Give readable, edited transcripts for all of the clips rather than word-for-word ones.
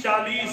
40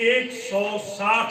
160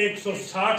160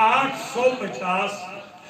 850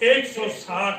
160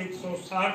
160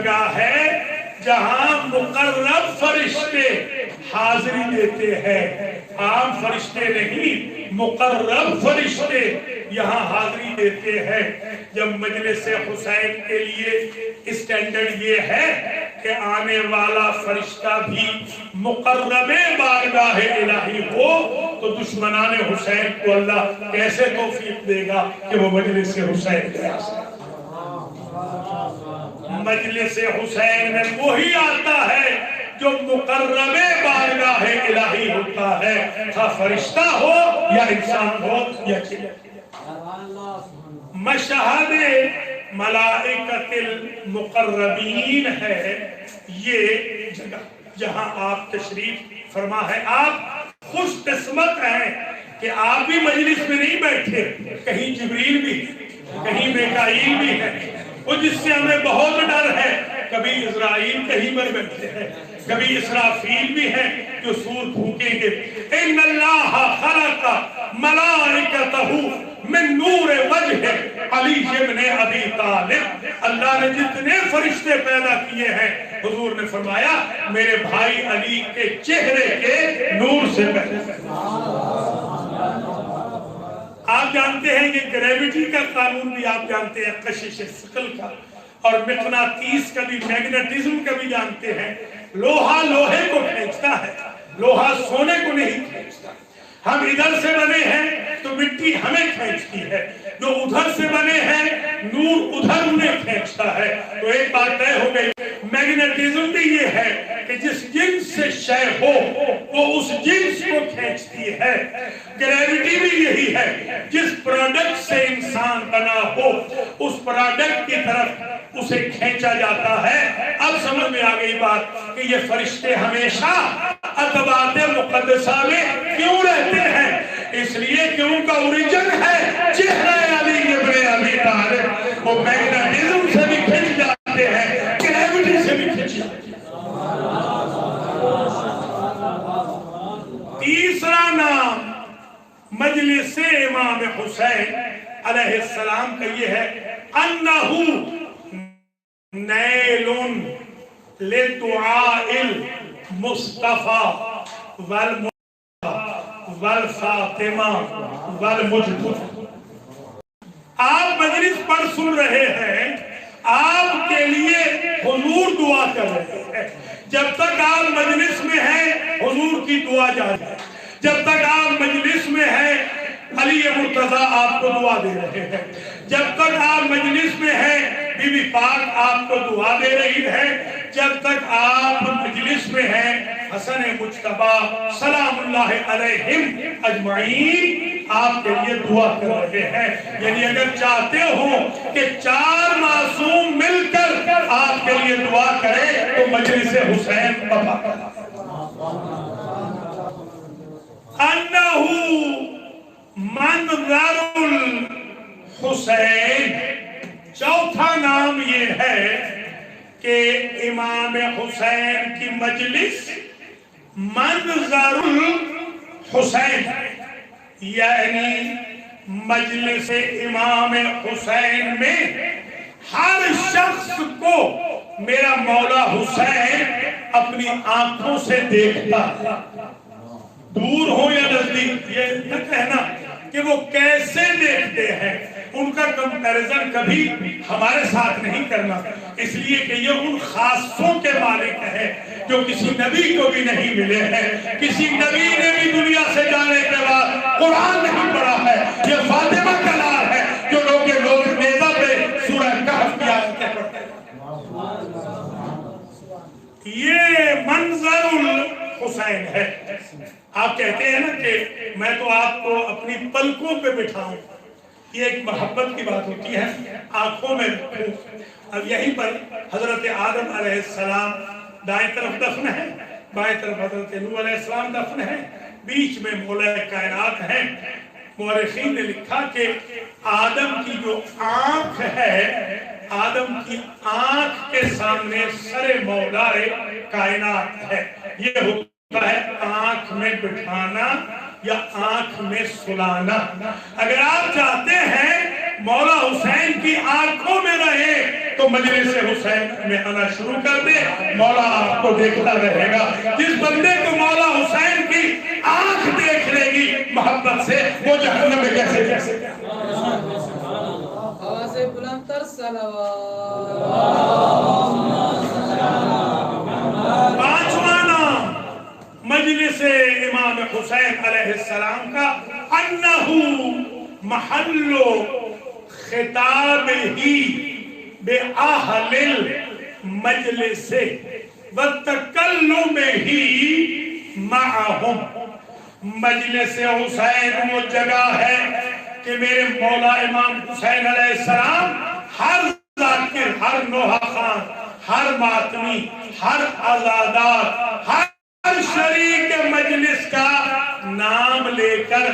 جگہ ہے جہاں مقرب فرشتے حاضری دیتے ہیں، عام فرشتے نہیں، مقرب فرشتے یہاں حاضری دیتے ہیں۔ جب مجلس حسین کے لیے اسٹینڈرڈ یہ ہے کہ آنے والا فرشتہ بھی مقرب بارگاہ الہی ہو، تو دشمنان حسین کو اللہ کیسے توفیق دے گا کہ وہ مجلس حسین کے آسان۔ مجلس حسین میں وہی آتا ہے جو مقرب بارگاہ الہی ہوتا ہے، خواہ فرشتہ ہو یا انسان ہو یا مشہد ملائکۃ المقربین ہے یہ جگہ جہاں آپ تشریف فرما ہے۔ آپ خوش قسمت ہیں کہ آپ بھی مجلس میں نہیں بیٹھے، کہیں جبریل بھی کہیں میکائیل بھی ہے، وہ جس سے ہمیں بہت ڈر ہے، کبھی اسرائیل کہیں پر بیٹھے ہیں، کبھی اسرافیل بھی ہے جو سور پھونکیں گے۔ ان اللہ خلق ملائکتہ من نور وجہ علی ابن ابی طالب، اللہ نے جتنے فرشتے پیدا کیے ہیں حضور نے فرمایا میرے بھائی علی کے چہرے کے نور سے پیدا۔ آپ جانتے ہیں کہ گریویٹی کا قانون بھی آپ جانتے ہیں، کشش ثقل کا، اور مقناطیس کا بھی، میگنیٹزم کا بھی جانتے ہیں۔ لوہا لوہے کو کھینچتا ہے، لوہا سونے کو نہیں کھینچتا۔ ہم ادھر سے بنے ہیں تو مٹی ہمیں کھینچتی ہے، جو ادھر سے بنے ہیں نور ادھر انہیں کھینچتا ہے۔ تو ایک بات طے ہو گئی، میگنیٹزم بھی یہ ہے کہ جس جنس سے شے ہو وہ اس جنس کو کھینچتی ہے۔ گریویٹی بھی یہی ہے، جس پروڈکٹ سے انسان بنا ہو اس پروڈکٹ کی طرف اسے کھینچا جاتا ہے۔ اب سمجھ میں آ گئی بات کہ یہ فرشتے ہمیشہ اتباعت مقدسہ میں کیوں رہتے ہیں؟ اس لیے کہ ان کا اوریجن ہے چہرہ علی ابن ابی طالب، وہ میگنیٹزم سے بھی کھینچ جاتے ہیں، گریویٹی سے بھی کھینچ جاتے ہیں۔ تیسرا نام مجلس امام حسین علیہ السلام کا یہ ہے انہو نیل لدعاء المصطفیٰ والفاطمہ والمجتبی۔ آپ مجلس پر سن رہے ہیں، آپ کے لیے حضور دعا کر رہے ہیں۔ جب تک آپ مجلس میں ہیں حضور کی دعا جاری ہے، جب تک آپ مجلس میں ہیں علی مرتضیٰ آپ کو دعا دے رہے ہیں، جب تک آپ مجلس میں ہیں بی بی پاک آپ کو دعا دے رہی ہے، جب تک آپ مجلس میں ہیں حسن مجتبیٰ سلام اللہ علیہم اجمعین آپ کے لیے دعا کر رہے ہیں۔ یعنی اگر چاہتے ہو کہ چار معصوم مل کر آپ کے لیے دعا کریں تو مجلس حسین پڑھا انہو منظر الحسین۔ چوتھا نام یہ ہے کہ امام حسین کی مجلس منظر الحسین، یعنی مجلس امام حسین میں ہر شخص کو میرا مولا حسین اپنی آنکھوں سے دیکھتا ہے، دور ہو یا نزدیک۔ یہ نہ کہنا کہ وہ کیسے دیکھتے ہیں، ان کا کمپیریزن کبھی ہمارے ساتھ نہیں کرنا، اس لیے کہ یہ ان خاصوں کے مالک ہے جو کسی نبی کو بھی نہیں ملے ہیں۔ کسی نبی نے بھی دنیا سے جانے کے بعد قرآن نہیں پڑھا ہے، یہ فاطمہ کا لال ہے جو لوگ نیزہ پہ سورہ کہف کی آیتیں پڑھتے ہیں۔ یہ منظر الحسین ہے۔ آپ کہتے ہیں نا کہ میں تو آپ کو اپنی پلکوں پہ بٹھاؤں، یہ ایک محبت کی بات ہوتی ہے، آنکھوں میں رکھوں۔ اب یہیں پر حضرت آدم علیہ السلام دائیں طرف دفن ہے، بائیں طرف حضرت نوح علیہ السلام دفن ہے، بیچ میں مولا کائنات ہیں۔ مورخین نے لکھا کہ آدم کی جو آنکھ ہے، آدم کی آنکھ کے سامنے سر مولا کائنات ہے۔ یہ ہوتا ہے آنکھ میں بٹھانا یا آنکھ میں سلانا۔ اگر آپ چاہتے ہیں مولا حسین کی آنکھوں میں رہے تو مجلس حسین میں آنا شروع کر دے، مولا آپ کو دیکھتا رہے گا۔ جس بندے کو مولا حسین کی آنکھ دیکھ لے گی محبت سے، وہ جہنم میں کیسے جا سکے؟ آواز بلند تر صلوات۔ پانچواں نام مجلس امام حسین علیہ السلام کا انہو محل خطاب ہی بأہل المجلس والتکلم ہی معہم۔ مجلس حسین وہ جگہ ہے کہ میرے مولا امام حسین علیہ السلام ہر ذاکر، ہر نوحہ خان، ہر ماتمی، ہر عزادار، ہر شریک مجلس کا نام لے کر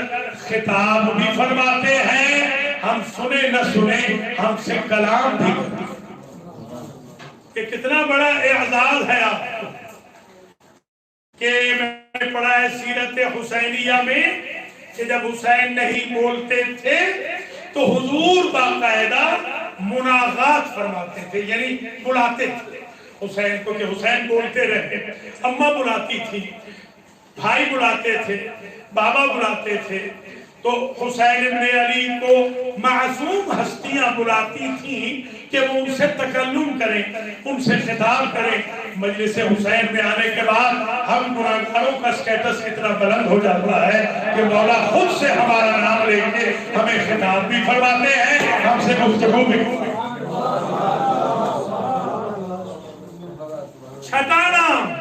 خطاب بھی فرماتے ہیں۔ ہم سنے نہ سنے، ہم سے کلام بھی کرتے ہیں۔ کہ کتنا بڑا اعزاز ہے آپ کو کہ میں نے پڑھا ہے سیرت حسینیہ میں کہ جب حسین نہیں بولتے تھے تو حضور باقاعدہ مناغات فرماتے تھے، یعنی بلاتے تھے حسین کو کہ حسین بولتے رہے۔ اماں بلاتی تھی، بھائی بلاتے تھے، بابا بلاتے تھے، تو حسین ابن علی کو معصوم ہستیاں بلاتی تھیں کہ وہ ان سے تکلم کریں، ان سے خطاب کریں۔ مجلس حسین میں آنے کے بعد ہم گناہگاروں کا سٹیٹس اتنا بلند ہو جاتا ہے کہ مولا خود سے ہمارا نام لے کے ہمیں خطاب بھی فرماتے ہیں، ہم سے گفتگو بھی کرتے ہیں۔ چھٹا نام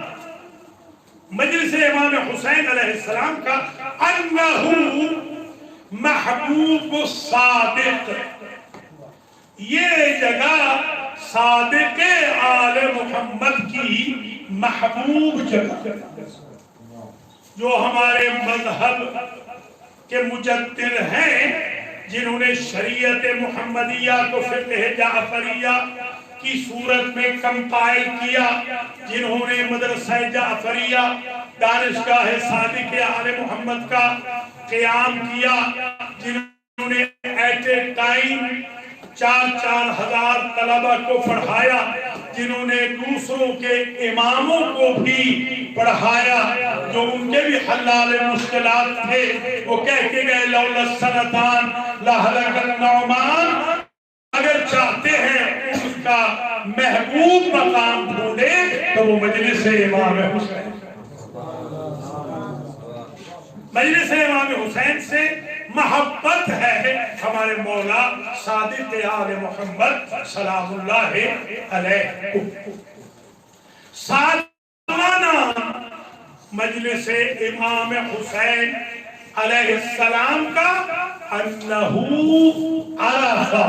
مجلس امام حسین علیہ السلام کا انہو محبوب الصادق۔ یہ جگہ صادق آل محمد کی محبوب جگہ، جو ہمارے مذہب کے مجدد ہیں، جنہوں نے شریعت محمدیہ کو فقہ جعفریہ کی صورت میں کمپائل کیا، جنہوں نے مدرسہ جعفریہ دانشگاہ صادق آل محمد کا قیام کیا، جنہوں نے ایٹ اے ٹائم 4,000 طلبہ کو پڑھایا، جنہوں نے دوسروں کے اماموں کو بھی پڑھایا، جو ان کے بھی حلال مشکلات تھے، وہ کہہ کے گئے لولا السنتان لہلک النعمان۔ اگر چاہتے ہیں اس کا محبوب مقام ڈھونڈے تو وہ مجلس امام حسین۔ مجلس امام حسین سے محبت ہے ہمارے مولا صادق آل محمد سلام اللہ علیہ۔ ساتواں نام مجلس امام حسین علیہ السلام کا انہو عرفہ۔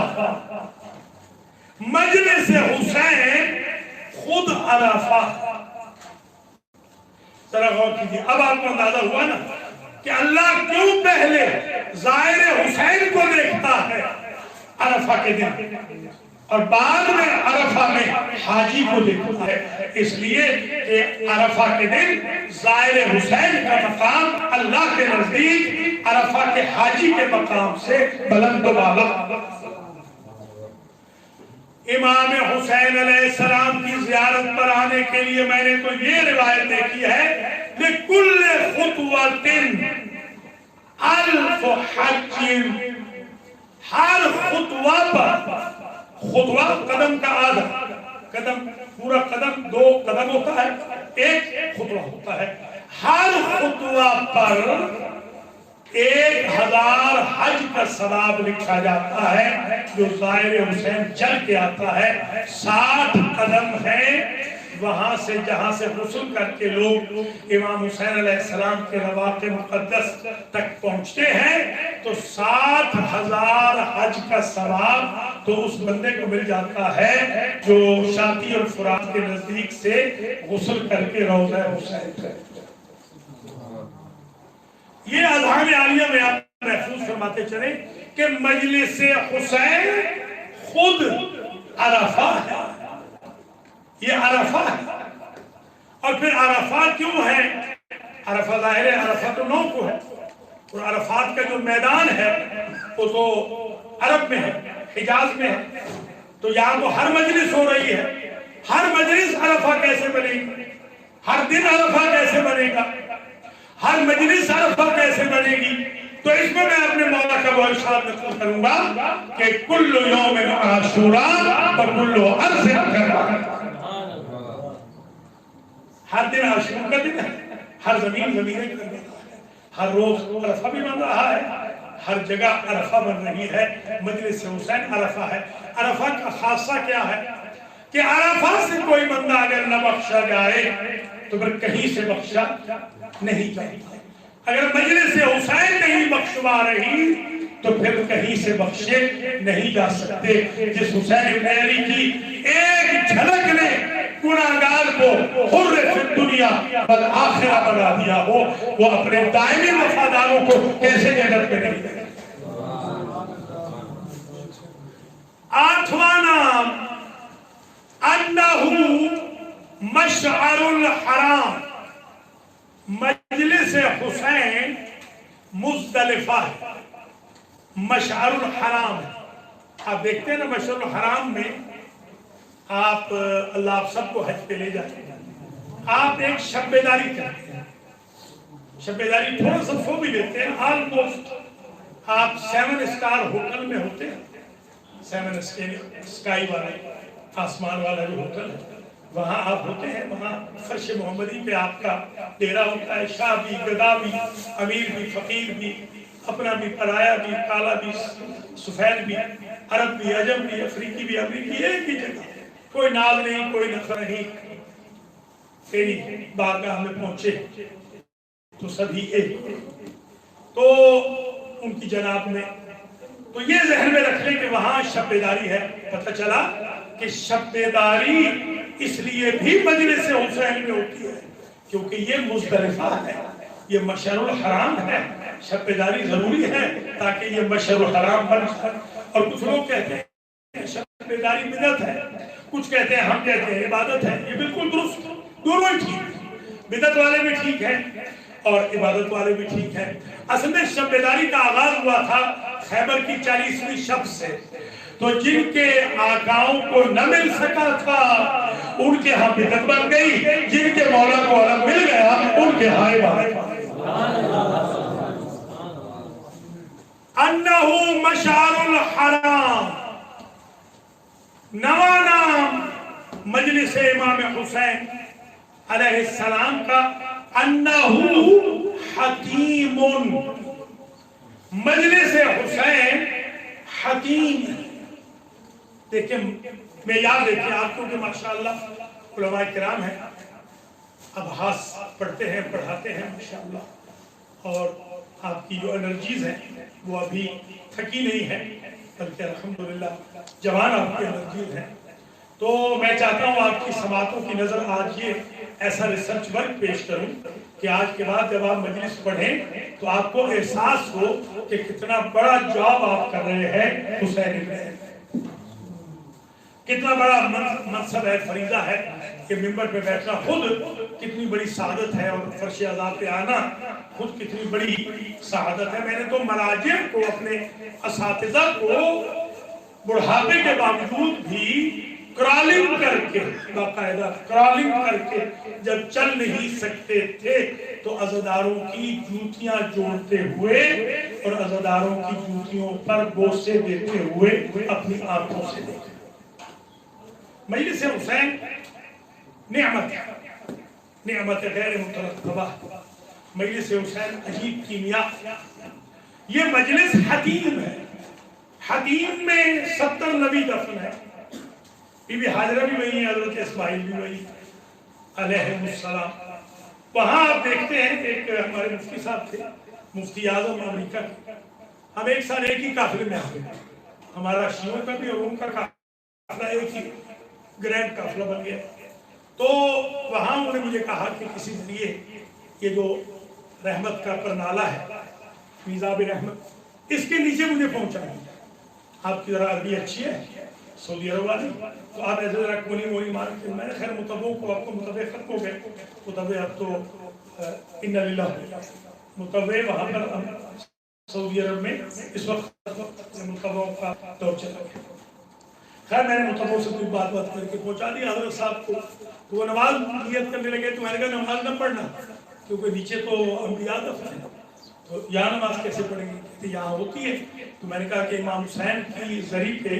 مجلس حسین خود عرفہ۔ ذرا غور کیجیے، اب آپ کو اندازہ ہوا نا کہ اللہ کیوں پہلے زائر حسین کو دیکھتا ہے عرفہ کے دن اور بعد میں عرفہ میں حاجی کو دیکھتا ہے؟ اس لیے کہ عرفہ کے دن زائر حسین کا مقام اللہ کے نزدیک عرفہ کے حاجی کے مقام سے بلند و بالا۔ امام حسین علیہ السلام کی زیارت پر آنے کے لیے میں نے تو یہ روایت دیکھی ہے لِكُلِّ خُطْوَةٍ أَلْفُ حَجٍ۔ ہر خطوہ پر، خطوہ قدم کا آدھا قدم، پورا قدم 2 قدم ہوتا ہے، 1 خطوہ ہوتا ہے، ہر خطوہ پر 1000 حج کا ثواب لکھا جاتا ہے جو زائر حسین چل کے آتا ہے۔ 60 قدم ہے وہاں سے جہاں سے غسل کر کے لوگ امام حسین علیہ السلام کے رواق مقدس تک پہنچتے ہیں، تو 60,000 حج کا ثواب تو اس بندے کو مل جاتا ہے جو شاطی الفرات کے نزدیک سے غسل کر کے روضہ حسین کرے۔ یہ اذہان عالیہ میں آپ محفوظ فرماتے چلیں کہ مجلس حسین خود عرفہ ہے، یہ عرفہ ہے۔ اور پھر عرفہ کیوں ہے؟ عرفہ ظاہر ہے عرفہ تو 9 کو ہے، اور عرفات کا جو میدان ہے وہ تو عرب میں ہے، حجاز میں ہے، تو یا تو ہر مجلس ہو رہی ہے، ہر مجلس عرفہ کیسے بنے گی؟ ہر دن عرفہ کیسے بنے گا؟ ہر مجلس عرفہ کیسے بنے گی؟ تو اس میں اپنے مولا کا وہ ارشاد نقل کروں گا کہ کل یوم عاشوراء وکل عرض کربا، ہر دن عاشوراء کا دن ہے، ہر زمین کا دن ہے، ہر روز عرفہ بھی بن رہا ہے، ہر جگہ عرفہ بن رہی ہے، مجلس حسین عرفہ ہے۔ عرفہ کا خاصہ کیا ہے کہ عرفہ سے کوئی بندہ اگر نہ بخشا جائے تو پھر کہیں سے بخشا نہیں جاتا، اگر مجلس حسین نہیں بخشوا رہی تو پھر کہیں سے بخشے نہیں جا سکتے۔ جس حسین ابن علی کی ایک جھلک نے گناہگار کو حر فی الدنیا والآخرہ بنا دیا ہو، وہ اپنے دائمی وفاداروں کو کیسے جنت میں نہیں دے گا؟ آٹھواں نام انہ مشعر الحرام، مجلس حسین مزدلفہ ہے، مشعر الحرام ہے۔ آپ دیکھتے ہیں نا مشعر الحرام میں آپ اللہ آپ سب کو حج پہ لے جاتے ہیں، آپ ایک شب بیداری کرتے ہیں، شب بیداری تھوڑا سا سو بھی لیتے ہیں، آلموسٹ آپ 7 اسٹار ہوٹل میں ہوتے ہیں، 7 اسکائی والا آسمان والا جو ہوٹل ہے وہاں آپ ہوتے ہیں، وہاں فرش محمدی پہ آپ کا ڈیرا ہوتا ہے، شاہ بھی، گدا بھی، امیر بھی، فقیر بھی، اپنا بھی، پرایا بھی، کالا بھی، سفید بھی، عرب بھی، عجم بھی، افریقی بھی، امریکی، ایک ہی جگہ، کوئی ناز نہیں، کوئی نفر نہیں، تیری بارگاہ میں پہنچے تو سبھی ایک۔ تو ان کی جناب میں تو یہ ذہن میں رکھ لیں کہ وہاں شب بیداری ہے۔ پتہ چلا کہ شب بیداری اس لیے بھی مجلس حسین میں ہوتی ہے کیونکہ یہ مزدلفہ ہے، یہ مشعر الحرام ہے، شب بیداری ضروری ہے تاکہ یہ مشعر الحرام بن جائے۔ اور کچھ لوگ کہتے ہیں شب بیداری بدعت ہے، کچھ کہتے ہیں، ہم کہتے ہیں عبادت ہے۔ یہ بالکل درست، دونوں ہی ٹھیک، بدعت والے بھی ٹھیک ہیں اور عبادت والے بھی ٹھیک ہیں۔ اصل میں شب بیداری کا آغاز ہوا تھا خیبر کی 40ویں شب سے، تو جن کے آقاؤں کو نہ مل سکا تھا ان کے ہاں بدعت بن گئی، جن کے مولا کو علم مل گیا ان کے ہاں عبادت۔ انہ مشعر الحرام، نواں نام مجلس امام حسین علیہ السلام کا انہ حکیم، مجلس حسین حکیم۔ دیکھیں معیار دیکھیں آپ کو کہ ماشاءاللہ علماء کرام ہیں، ابحاث پڑھتے ہیں، پڑھاتے ہیں ماشاءاللہ، اور آپ کی جو انرجیز ہیں وہ ابھی تھکی نہیں ہے بلکہ الحمدللہ جوان آپ کی انرجیز ہیں۔ تو میں چاہتا ہوں آپ کی سماعتوں کی نظر آج یہ ایسا ریسرچ ورک پیش کروں کہ آج کے بعد جب آپ مجلس پڑھیں تو آپ کو احساس ہو کہ کتنا بڑا جاب آپ کر رہے ہیں حسین میں، کتنا بڑا منصب ہے، فریضہ ہے کہ ممبر پہ بیٹھنا خود کتنی بڑی سعادت ہے، اور فرش عذاب پہ آنا خود کتنی بڑی سعادت ہے۔ میں نے تو مراجع کو، اپنے اساتذہ کو بڑھاپے کے باوجود بھی کرالنگ کر کے، باقاعدہ کرالنگ کر کے جب چل نہیں سکتے تھے تو عزاداروں کی جوتیاں جوڑتے ہوئے اور عزاداروں کی جوتیوں پر بوسے دیتے ہوئے اپنی آنکھوں سے دیکھتے۔ مجلس حسین نعمت ہے، نعمت غیر مترقبہ، مجلس حسین عجیب کیمیا۔ یہ مجلس حتیم ہے، حتیم میں 70 نبی دفن ہے، بی بی حاجرہ بھی وہی ہے، حضرت اسماعیل بھی وہی علیہ السلام۔ وہاں آپ دیکھتے ہیں ایک ہمارے مفتی صاحب تھے، مفتی اعظم امریکہ کے، ہم ایک سال ایک ہی قافلے میں آتے ہیں، ہمارا شیعوں کا بھی اور ان کا قافلہ ایک ہی گرینڈ قافلہ بن گیا۔ تو وہاں انہوں نے مجھے کہا کہ کسی ذریعے یہ جو رحمت کا پرنالہ ہے، میزاب رحمت، اس کے نیچے مجھے پہنچانا ہے۔ آپ کی ذرا عربی اچھی ہے، سعودی عرب والی، تو آپ ایسے ذرا کونی مار کے، میں نے خیر متبع کو، آپ کو متبع ختم ہو گئے، متبع اب تو ان للہ متبع وہاں پر سعودی عرب میں اس وقت متبعوں کا دور چل رہا ہے۔ خیر میں نے متبوں سے کوئی بات کر کے پہنچا دی حضرت صاحب کو، تو وہ نماز نیت کرنے لگے، تو میں نے کہا نماز نہ پڑھنا کیونکہ نیچے تو انبیاء دفن ہے، تو یہاں نماز کیسے پڑھیں گے؟ کہتے یہاں ہوتی ہے۔ تو میں نے کہا کہ امام حسین کی زری پہ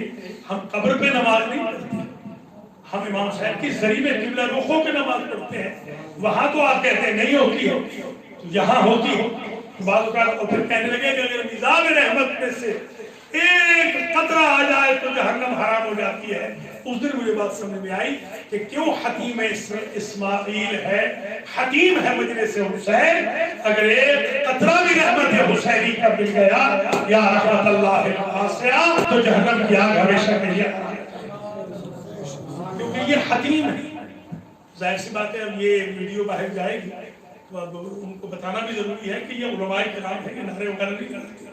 ہم قبر پہ نماز نہیں پڑھتے، ہم امام حسین کی زری میں قبلہ رخوں پہ نماز پڑھتے ہیں، وہاں تو آپ کہتے ہیں نہیں ہوتی ہے، تو یہاں ہوتی ہے۔ بعض اوقات اور پھر کہنے لگے کہ اگر نظام رحمت میں سے ایک قطرہ آ جائے تو جہنم حرام ہو جاتی ہے۔ اس دن مجھے بات سمجھ میں آئی کہ کیوں حتیم اسماعیل ہے، حتیم ہے مجلس حسین، اگر ایک قطرہ بھی رحمت حسینی کا مل گیا یا رحمت اللہ واسعہ تو جہنم کی آگ ہمیشہ کے لیے، کیونکہ یہ حتیم ہے۔ ظاہر سی بات ہے اب یہ ویڈیو باہر جائے گی تو اب ان کو بتانا بھی ضروری ہے کہ یہ علماء کرام ہے، یہ نعرے وغیرہ نہیں کرتے،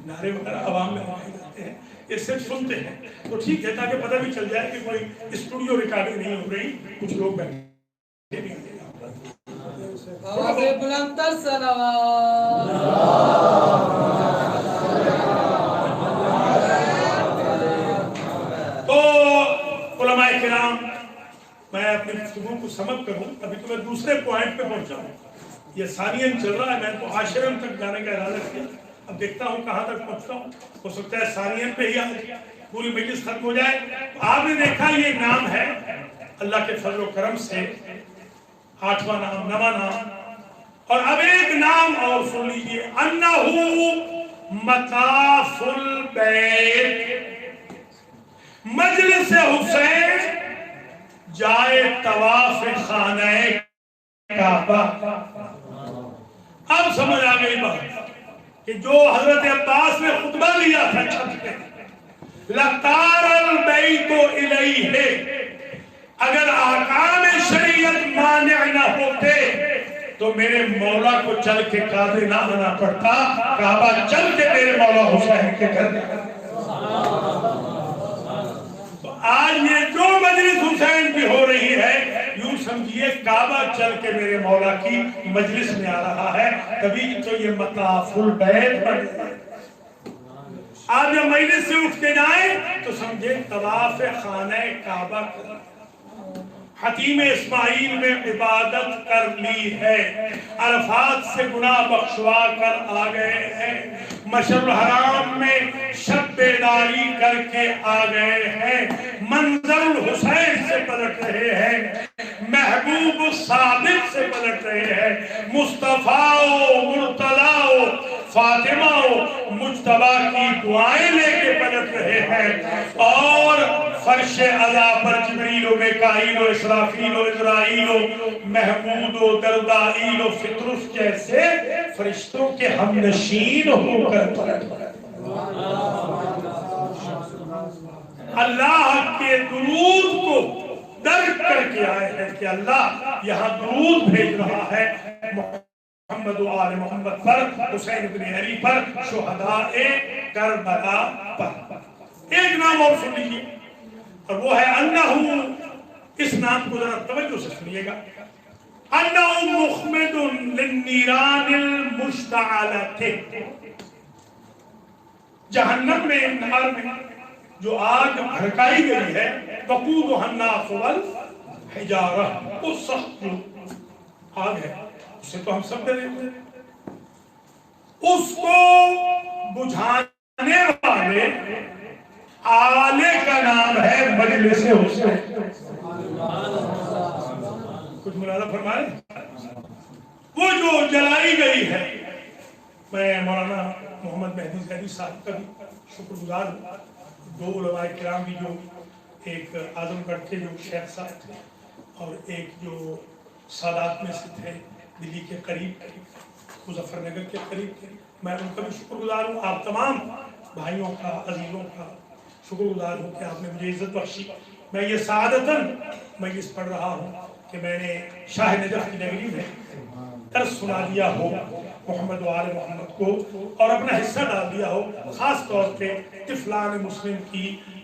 نعرے وغیرہ عوام میں لگائے جاتے ہیں، یہ صرف سنتے ہیں، تو ٹھیک ہے تاکہ پتہ بھی چل جائے کہ کوئی اسٹوڈیو ریکارڈنگ نہیں ہو رہی، کچھ لوگ بیٹھے نہیں ہیں۔ آواز بلند تر صلوات۔ تو علماء کرام، میں اپنی گفتگو کو سمجھ کروں، ابھی تو میں دوسرے پوائنٹ پہ پہنچا ہوں، یہ ثانین چل رہا ہے، میں تو عاشرم تک جانے کا ارادہ کیا، اب دیکھتا ہوں کہاں تک پہنچتا ہوں، ہو سکتا ہے ثانین پہ ہی آج پوری مجلس ختم ہو جائے۔ تو آپ نے دیکھا یہ نام ہے اللہ کے فضل و کرم سے 8واں نام، 9واں نام، اور اب ایک نام اور سن لیجیے، انہو مطاف البیت، مجلس حسین جائے طواف خانہ کعبہ۔ اب سمجھ آ گئی بات کہ جو حضرت عباس نے خطبہ لیا تھا چھت پہ، لَطَارَ الْبَيْتُ إِلَيْهِ، اگر احکام شریعت مانع نہ ہوتے تو میرے مولا کو چل کے کعبے نہ آنا پڑتا، کعبہ چل کے میرے مولا حسین کے گھر جاتا۔ تو آج یہ جو مجلس حسین کی ہو رہی ہے، یوں سمجھیے کعبہ چل کے میرے مولا کی مجلس میں آ رہا ہے، کبھی تو یہ مطاف البیت بن گیا۔ آپ جب مجلس سے اٹھ کے جائیں تو سمجھے طواف خانہ کعبہ کر، حتیم اسماعیل میں عبادت کر لی ہے، عرفات سے گناہ بخشوا کر آ گئے ہیں، مشعر الحرام میں شب بیداری کر کے آ گئے ہیں، منظر الحسین سے پلٹ رہے ہیں، محبوب الصادق سے پلٹ رہے ہیں، مصطفیٰ و مرتضیٰ و فاطمہ و مجتبیٰ کی دعائیں لے کے پلٹ رہے ہیں، اور فرش علا پر جبریل و میکائیل و اسرافیل و اسرائیل و محمود و دردائیل و فطرس جیسے فرشتوں کے ہم نشین ہو کر پلٹ رہے ہیں۔ اللہ کے درود کو درک کر کے آئے ہیں کہ اللہ یہاں درود بھیج رہا ہے محمد و آل محمد پر، حسین بن علی پر، شہداء کربلا پر۔ ایک نام اور سن لیجیے، اور وہ ہے انہو، اس نام کو ذرا توجہ سے سنیے گا، انہو مخمد للنیران المشتعلۃ، جہنم میں، نار میں جو آگ بھڑکائی گئی ہے، وقودھا الناس والحجارہ، وہ سخت جو آگ ہے، اسے تو ہم سب ڈرے ہوئے، اس کو بجھانے والے آلے کا نام ہے مجلس حسین۔ کچھ ملازم فرمائے، وہ جو جلائی گئی ہے، میں مولانا محمد مہدی زیدی صاحب کا بھی شکر گزار ہوں، دو علماء کرام بھی، جو ایک اعظم گڑھ کے جو شیخ صاحب تھے اور ایک جو سادات میں سے تھے دلی کے قریب، مظفر نگر کے قریب تھے، میں ان کا بھی شکر گزار ہوں، آپ تمام بھائیوں کا، عزیزوں کا شکر گزار ہوں کہ آپ نے مجھے عزت بخشی۔ میں یہ سعادتاً مجلس پڑھ رہا ہوں کہ میں نے شاہ نجف کی نگری میں درس سنا دیا ہو محمد و آل محمد کو، اور اپنا حصہ ڈال دیا ہو، خاص طور پہ طفلان مسلم کی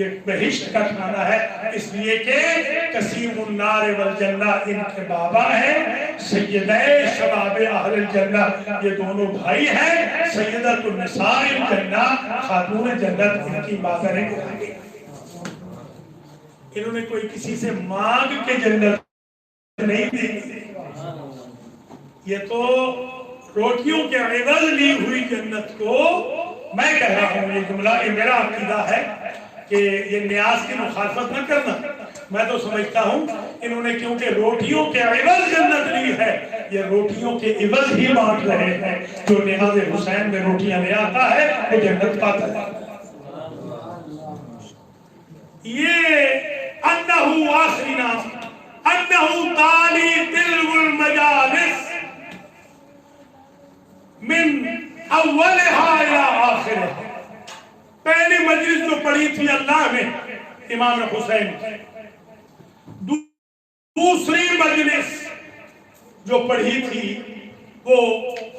یہ بہشت کا کھانا ہے، اس لیے کہ قسیم النار والجنہ ان کے بابا ہیں، سیدہ شباب اہل الجنہ یہ دونوں بھائی ہیں، سیدۃ النساء الجنہ خاتون جنت ان کی مادر ہے۔ انہوں نے کوئی کسی سے مانگ کے جنت نہیں دی، یہ تو روٹیوں کے عوض لی ہوئی جنت کو میں کہہ رہا ہوں، یہ جملہ یہ میرا عقیدہ ہے کہ یہ نیاز کی مخالفت نہ کرنا، میں تو سمجھتا ہوں انہوں نے کیونکہ روٹیوں کے عوض جنت لی ہے، یہ روٹیوں کے عوض ہی بانٹ رہے ہیں، جو نیاز حسین میں روٹیاں لے آتا ہے وہ جنت پاتا ہے۔ یہ انہو آخری نام انہو تالی تلو المجالس من اولہا الى آخرہ، پہلی مجلس جو پڑھی تھی اللہ نے امام حسین، دوسری مجلس جو پڑھی تھی وہ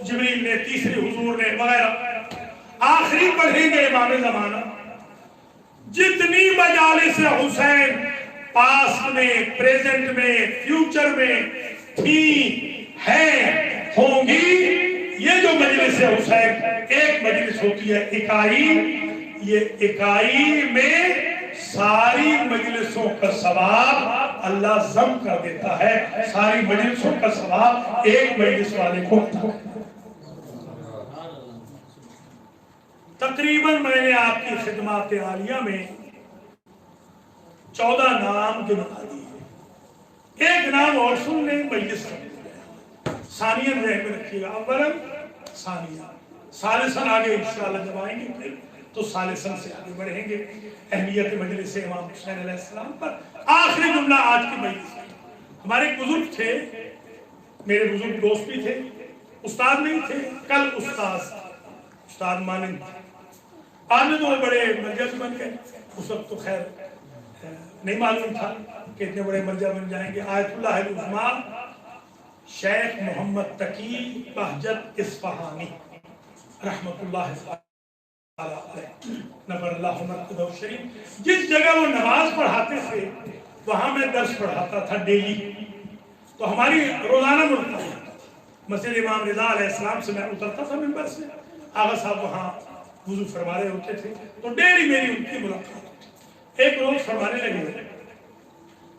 جبریل نے، تیسری حضور نے وغیرہ، آخری پڑھیں گے امام زمانہ۔ جتنی مجالس حسین پاسٹ میں، پریزنٹ میں، فیوچر میں تھی، ہیں، ہوں گی، یہ جو مجلس حسین ایک مجلس ہوتی ہے اکائی، یہ اکائی میں ساری مجلسوں کا ثواب اللہ ضم کر دیتا ہے، ساری مجلسوں کا ثواب ایک مجلس والے کو ہوتا ہے۔ تقریباً میں نے آپ کی خدمات عالیہ میں 14 نام گنوا دیے، ایک نام اور سن لیں، مجلس ثانیہ ذہن میں رکھیے گا، اولاً ثانیہ، ثالثاً آگے انشاءاللہ جب آئیں گے پھر تو ثالثاً سے آگے بڑھیں گے اہمیت مجلس امام حسین علیہ السلام پر۔ آخری جملہ آج کی مجلس ہے، ہمارے ایک بزرگ تھے، میرے بزرگ دوست بھی تھے، استاد نہیں تھے، کل استاد مانند بعد میں تو وہ بڑے مرجع بن گئے، اس وقت تو خیر نہیں معلوم تھا کہ اتنے بڑے مرجع بن جائیں گے۔ آیت اللہ العظماء شیخ محمد تقی بہجت اصفہانی رحمت اللہ علیہ نبر اللہ مرقدہ شریف، جس جگہ وہ نماز پڑھاتے تھے وہاں میں درس پڑھاتا تھا ڈیلی، تو ہماری روزانہ ملاقات مسجد امام رضا علیہ السلام سے میں اترتا تھا منبر سے، آغا صاحب وہاں وضو فرما رہے ہوتے تھے تو ڈیلی میری ان کی ملاقات ہوتی۔ ایک روز فرمانے لگے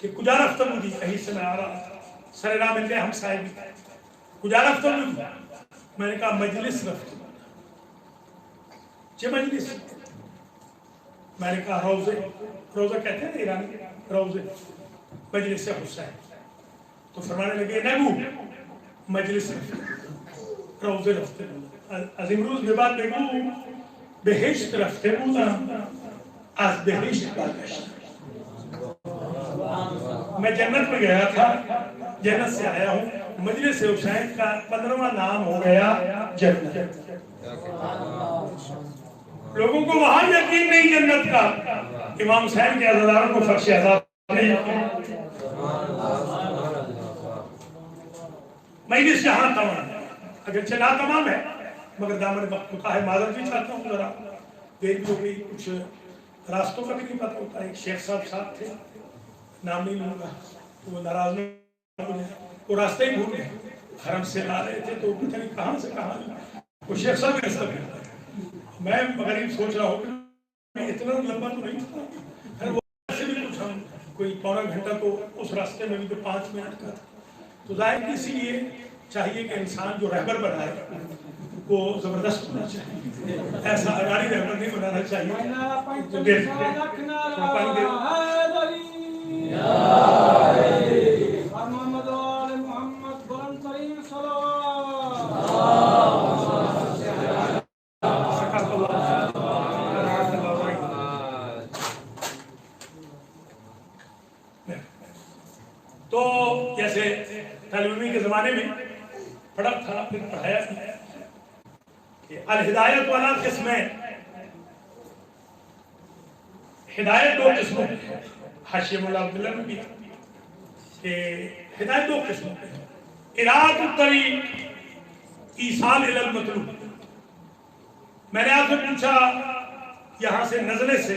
کہ کجا رفتہ مجھے، کہیں سے میں آ رہا تھا، سر راہ مل گئے ہم صاحب کجا رفتہ مجھے، میں نے کہا مجلس رفتہ، چھ مجلس، میں نے کہا روزے، روزہ کہتے ہیں ایرانی، روزے مجلس حسین، تو فرمانے لگے نگو مجلس رفتہ، روزے رفتہ، از امروز به بعد بگو بهشت رفته بودم از بهشت برگشتم۔ میں جنت میں گیا تھا، جنت سے آیا ہوں، مجلس حسین کا 15واں نام ہو گیا جنت۔ لوگوں کو وہاں یقین نہیں جنت کا، امام حسین کے عزاداروں کو فرش عذاب نہیں یقین۔ مجلس جہاں تمام ہے، اگرچہ لا تمام ہے مگر دامن وقت ہوتا ہے، معذرت بھی چاہتا ہوں، ذرا دیر بھی ہو گئی، کچھ راستوں کا بھی نہیں پتہ ہوتا ہے۔ ایک شیخ صاحب ساتھ تھے، نام نہیں لوں گا، وہ ناراض نہیں ہوئے، وہ راستہ ہی بھول گئے، حرم سے لا رہے تھے تو پتہ نہیں کہاں سے کہاں، وہ شیخ صاحب بھی راستہ بھول، میں مغرب سوچ رہا ہوں کہ اتنا لمبا تو نہیں تھا، وہ سے بھی کچھ ہم کوئی پونا گھنٹہ تو اس راستے میں بھی تو 5 منٹ کا تھا، تو ظاہر اسی لیے چاہیے کہ انسان جو رہبر بنائے وہ زبردست ہونا چاہیے، ایسا اگاڑی رہبر نہیں بنانا چاہیے جو دیکھ تو جیسے تعلیمی کے زمانے میں پڑھا تھا، پھر پڑھایا تھا کہ الہدایت والا قسمیں، ہدایت 2 قسموں کی، حاشیہ مولا عبداللہ میں بھی کہ ہدایت 2 قسموں کی، اراد الطریق، ایصال الی المطلوب۔ میں نے آپ سے پوچھا یہاں سے نزلے سے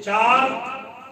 4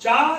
4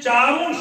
4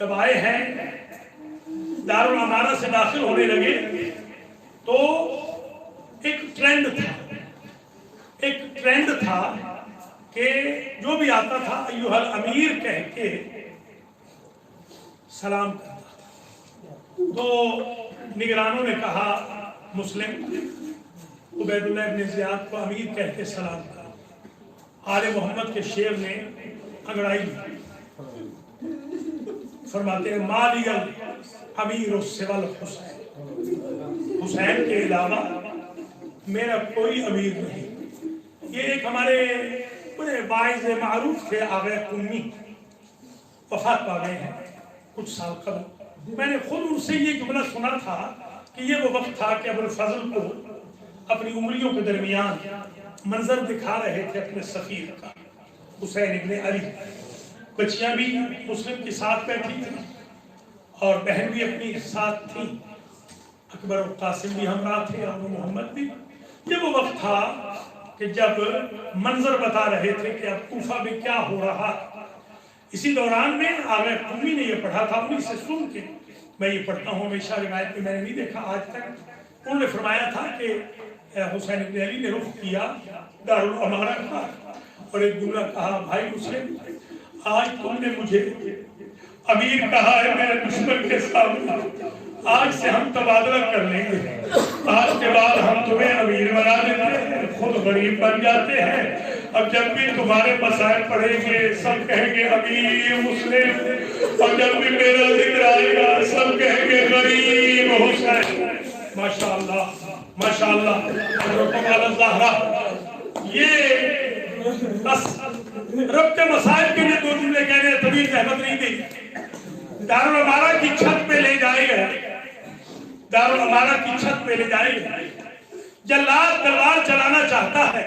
جب آئے ہیں دار الامارہ سے داخل ہونے لگے تو ایک ٹرینڈ تھا کہ جو بھی آتا تھا ایھا الامیر کہہ کے سلام کرتا تھا. تو نگرانوں نے کہا مسلم عبید اللہ ابن زیاد کو امیر کہہ کے سلام کرا. آل محمد کے شعر نے انگڑائی فرماتے ہیں مالی الامیر سوى الحسین، حسین کے علاوہ میرا کوئی امیر نہیں. یہ ایک ہمارے بڑے واعظ معروف تھے آغا قمی، وفات پا گئے ہیں کچھ سال قبل. میں نے خود ان سے یہ جملہ سنا تھا کہ یہ وہ وقت تھا کہ ابوالفضل کو اپنی عمریوں کے درمیان منظر دکھا رہے تھے اپنے سفیر کا، حسین ابن علی. بچیاں بھی مسلم کے ساتھ بیٹھی تھیں اور بہن بھی اپنی ساتھ تھیں، اکبر اور قاسم بھی ہمراہ تھے اور محمد بھی. یہ وہ وقت تھا کہ جب منظر بتا رہے تھے کہ اب کوفہ میں کیا ہو رہا. اسی دوران میں آغا قمی نے یہ پڑھا تھا، انہیں سے سن کے میں یہ پڑھتا ہوں، ہمیشہ روایت میں نے نہیں دیکھا آج تک. انہوں نے فرمایا تھا کہ حسین ابن علی نے رخ کیا دار الامارہ کا اور ایک جملہ کہا بھائی مسلم آج تم نے مجھے امیر کہا ہے میرے دشمن کے سامنے، آج سے ہم تبادلہ کر لیں گے، آج کے بعد ہم تمہیں امیر بنا دیتے ہیں، خود غریب بن جاتے ہیں. اب جب بھی تمہارے مسائل پڑھیں گے سب کہیں گے امیر مسلم، اور جب بھی میرا ذکر آئے گا سب کہیں گے غریب حسین. ماشاءاللہ ماشاءاللہ الزہرا. یہ بس رب کے مسائل کے لیے دو جملے کہنے طویل زحمت نہیں دی. دار الامارہ کی چھت پہ لے جائے گئے، دار الامارہ کی چھت پہ لے جائے گئے. جلاد تلوار چلانا چاہتا ہے،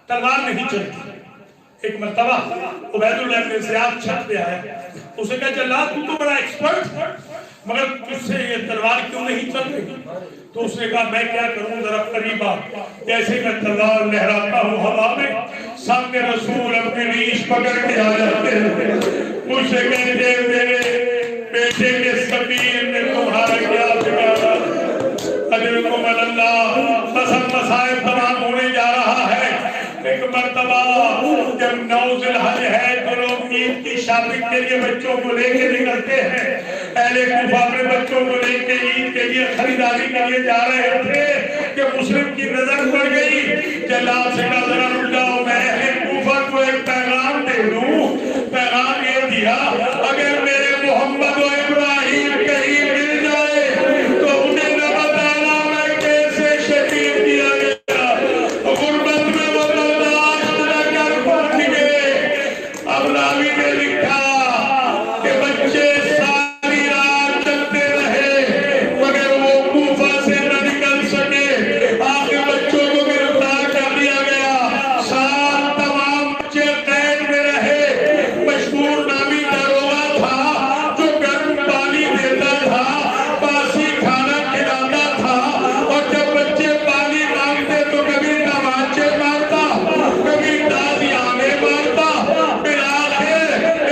تلوار نہیں چلتی. ایک مرتبہ عبید اللہ ابن زیاد چھت پہ آیا، اسے کہا جلاد تو بڑا ایکسپرٹ مگر تجھ سے یہ تلوار کیوں نہیں چل رہی؟ تو اس نے کہا میں کیا کروں، ذرا قریب آ. جیسے میں تلوار لہراتا ہوں ہوا میں، سامنے رسول اپنی ریش پکڑ کے آ جاتے ہیں، مجھ سے کہتے ہیں میرے بیٹے کے سفیر نے تمہارا کیا بگاڑا، اجرکم اللہ. قسم مسائل تمام ہونے جا رہا ہے. ایک مرتبہ جب 9 ذی الحج ہے تو لوگ عید کی شاپنگ کے لیے بچوں کو لے کے نکلتے ہیں. اہل کوفہ میں بچوں کو لے کے عید کے لیے خریداری کے لیے جا رہے تھے کہ مسلم کی نظر پڑ گئی. جلاد سے کہا ذرا رک جاؤ، میں اہل کوفہ کو ایک پیغام دے دوں. پیغام یہ دیا اگر میرے محمد و ابراہیم کہیں مل جائے تو انہیں نہ بتانا میں کیسے شہید کیا گیا. غربت میں وہ برداشت نہ کر پہنچ گئے. اب راوی نے لکھا کہ بچے ساری رات چلتے رہے مگر وہ کوفہ سے نہ نکل سکے. آخر بچوں کو گرفتار کر لیا گیا. سال تمام بچے قید میں رہے. مشہور نامی داروغہ تھا جو گرم پانی دیتا تھا، باسی کھانا کھلاتا تھا، اور جب بچے پانی مانگتے تو کبھی تماچے مارتا کبھی تازیانے مارتا. بالآخر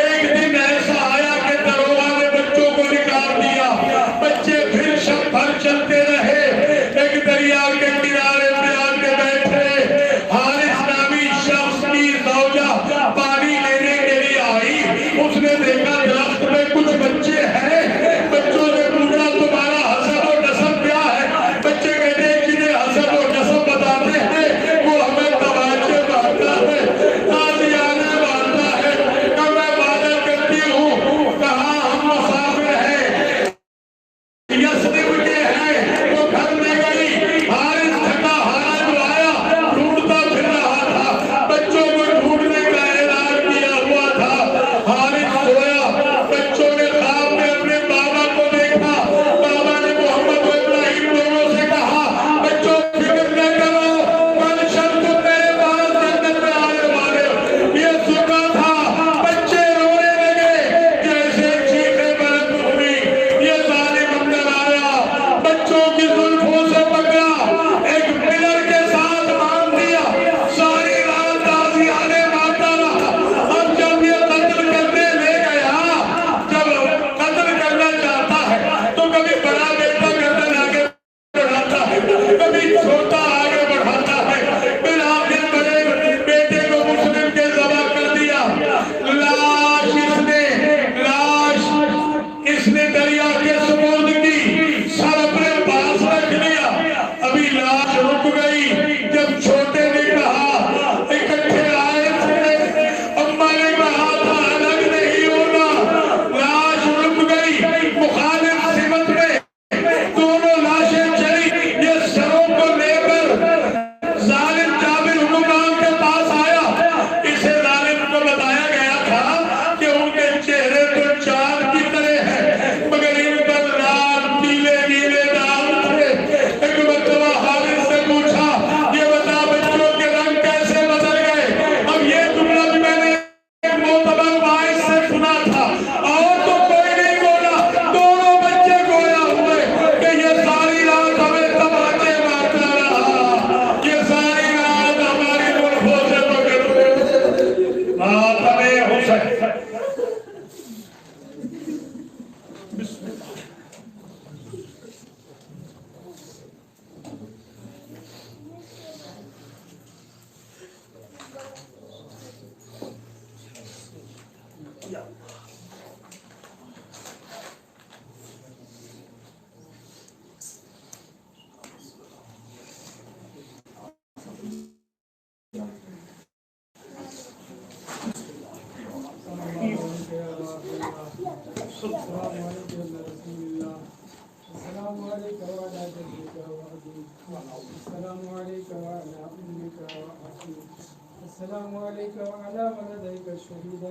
تفضل. السلام عليكم يا رسول الله. السلام عليك وعلى جدك وأبيك. السلام عليك وعلى أمك وأخيك. السلام عليك وعلى ولديك شهيدا